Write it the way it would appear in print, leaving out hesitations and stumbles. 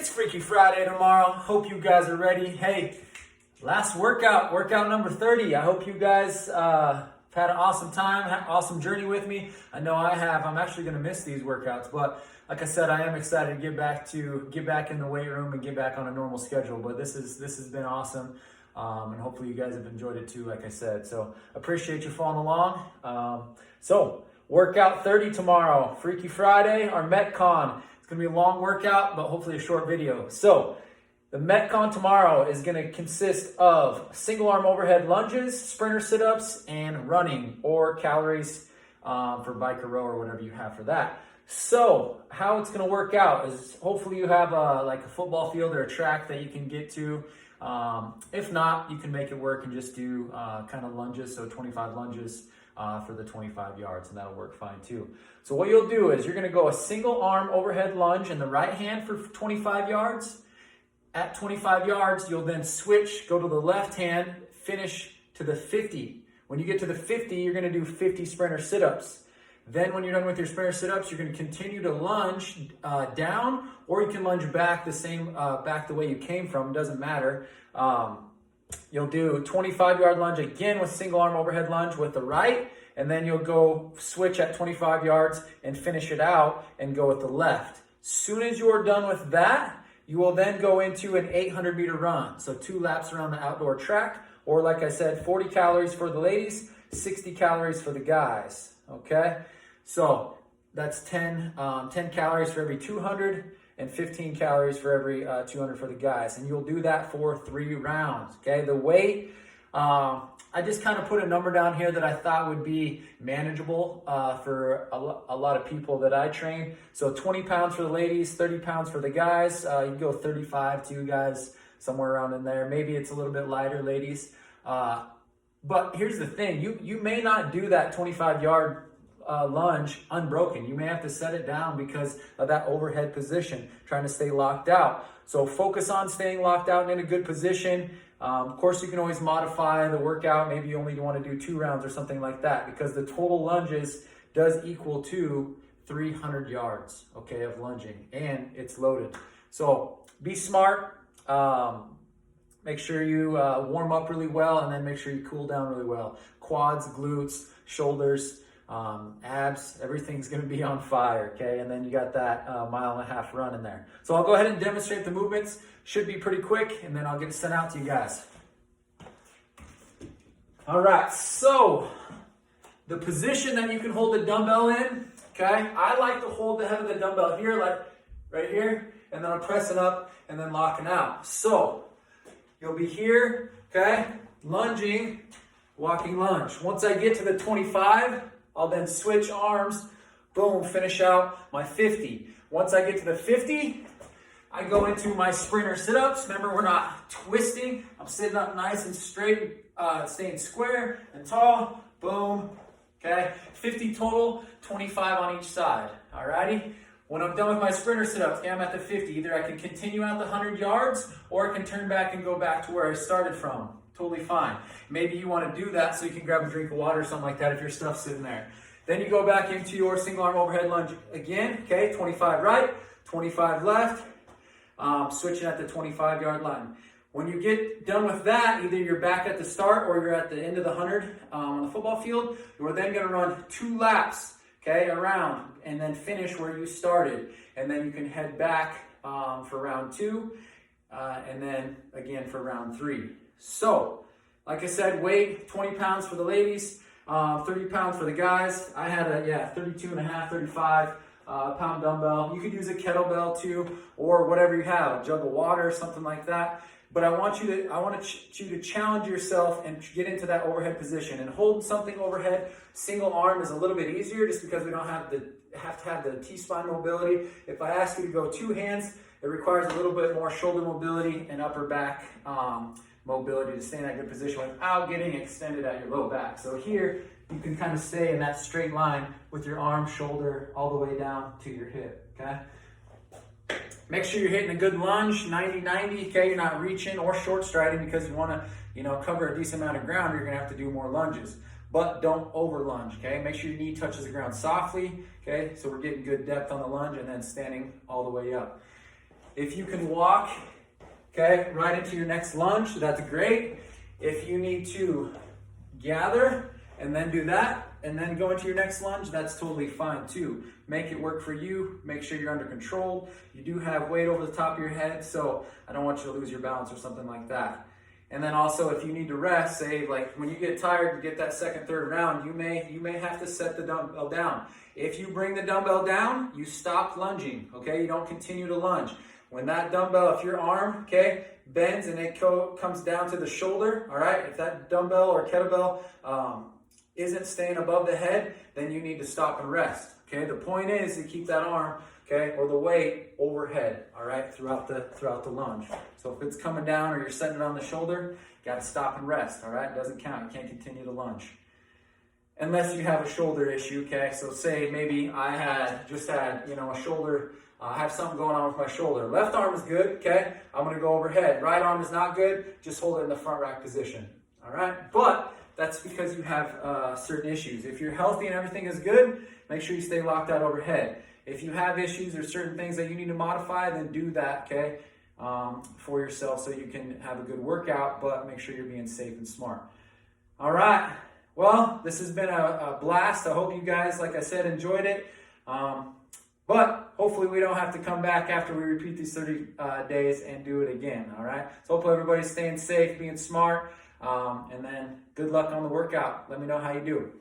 It's Freaky Friday tomorrow. Hope you guys are ready. Hey, last workout number 30. I hope you guys had an awesome time, awesome journey with me. I know I have. I'm actually going to miss these workouts, but like I said, I am excited to get back in the weight room and get back on a normal schedule. But this has been awesome, and hopefully you guys have enjoyed it too. Like I said, so appreciate you following along. So workout 30 tomorrow, Freaky Friday, our METCON. It's going to be a long workout, but hopefully a short video. So the METCON tomorrow is going to consist of single arm overhead lunges, sprinter sit-ups, and running, or calories for bike or row or whatever you have for that. So how it's going to work out is hopefully you have like a football field or a track that you can get to. If not, you can make it work and just do kind of lunges, so 25 lunges for the 25 yards, and that'll work fine too. So what you'll do is you're going to go a single arm overhead lunge in the right hand for 25 yards. At 25 yards, you'll then switch, go to the left hand, finish to the 50. When you get to the 50, you're going to do 50 sprinter sit-ups. Then when you're done with your sprinter sit-ups, you're going to continue to lunge down, or you can lunge back the way you came from. It doesn't matter. You'll do 25-yard lunge again with single arm overhead lunge with the right, and then you'll go switch at 25 yards and finish it out and go with the left. Soon as you're done with that, you will then go into an 800-meter run. So 2 laps around the outdoor track, or like I said, 40 calories for the ladies, 60 calories for the guys, okay? So that's 10 calories for every 200 and 15 calories for every 200 for the guys. And you'll do that for 3 rounds, okay? The weight, I just kind of put a number down here that I thought would be manageable for a lot of people that I train. So 20 pounds for the ladies, 30 pounds for the guys. You can go 35 to you guys, somewhere around in there. Maybe it's a little bit lighter, ladies. But here's the thing. You may not do that 25-yard lunge unbroken. You may have to set it down because of that overhead position, trying to stay locked out. So focus on staying locked out and in a good position. Of course, you can always modify the workout. Maybe you only want to do 2 rounds or something like that, because the total lunges does equal to 300 yards, okay, of lunging, and it's loaded. So be smart. Make sure you warm up really well, and then make sure you cool down really well. Quads, glutes, shoulders, abs, everything's going to be on fire, okay? And then you got that 1.5 mile run in there. So I'll go ahead and demonstrate the movements. Should be pretty quick, and then I'll get it sent out to you guys. All right, so the position that you can hold the dumbbell in, okay? I like to hold the head of the dumbbell here, like right here, and then I'm pressing up and then locking out. So you'll be here, okay? Lunging, walking lunge. Once I get to the 25, I'll then switch arms, boom, finish out my 50. Once I get to the 50, I go into my sprinter sit-ups. Remember, we're not twisting. I'm sitting up nice and straight, staying square and tall, boom, okay? 50 total, 25 on each side, all righty? When I'm done with my sprinter sit-ups, okay, I'm at the 50. Either I can continue out the 100 yards, or I can turn back and go back to where I started from. Totally fine. Maybe you want to do that so you can grab a drink of water or something like that if your stuff's sitting there. Then you go back into your single arm overhead lunge again, okay? 25 right, 25 left, switching at the 25-yard line. When you get done with that, either you're back at the start or you're at the end of the 100 on the football field. You're then going to run 2 laps, okay, around, and then finish where you started. And then you can head back for round 2, and then again for round 3. So, like I said, weight, 20 pounds for the ladies, 30 pounds for the guys. I had a 32.5, 35 pound dumbbell. You could use a kettlebell too, or whatever you have, a jug of water, something like that. But I want you to challenge yourself and get into that overhead position. And hold something overhead, single arm, is a little bit easier just because we don't have to have the T-spine mobility. If I ask you to go 2 hands, it requires a little bit more shoulder mobility and upper back mobility to stay in that good position without getting extended at your low back. So here, you can kind of stay in that straight line with your arm, shoulder, all the way down to your hip, okay? Make sure you're hitting a good lunge, 90-90, okay? You're not reaching or short striding because you want to, cover a decent amount of ground. You're going to have to do more lunges. But don't over lunge, okay? Make sure your knee touches the ground softly, okay? So we're getting good depth on the lunge and then standing all the way up. if you can walk, okay, right into your next lunge, that's great. If you need to gather and then do that, and then go into your next lunge, that's totally fine too. Make it work for you. Make sure you're under control. You do have weight over the top of your head, so I don't want you to lose your balance or something like that. And then also, if you need to rest, say like when you get tired, you get that second, third round, you may have to set the dumbbell down. If you bring the dumbbell down, you stop lunging, okay? You don't continue to lunge. When that dumbbell, if your arm, okay, bends and it comes down to the shoulder, all right? If that dumbbell or kettlebell isn't staying above the head, then you need to stop and rest, okay? The point is to keep that arm, okay, or the weight overhead, all right, throughout the lunge. So if it's coming down or you're setting it on the shoulder, you got to stop and rest, all right? It doesn't count. You can't continue to lunge. Unless you have a shoulder issue, okay? So say maybe I just had, a shoulder, I have something going on with my shoulder. Left arm is good, okay? I'm going to go overhead. Right arm is not good. Just hold it in the front rack position, all right? But that's because you have certain issues. If you're healthy and everything is good, make sure you stay locked out overhead. If you have issues or certain things that you need to modify, then do that, okay, for yourself so you can have a good workout, but make sure you're being safe and smart. All right. Well, this has been a blast. I hope you guys, like I said, enjoyed it. But hopefully we don't have to come back after we repeat these 30 days and do it again, all right? So hopefully everybody's staying safe, being smart, and then good luck on the workout. Let me know how you do.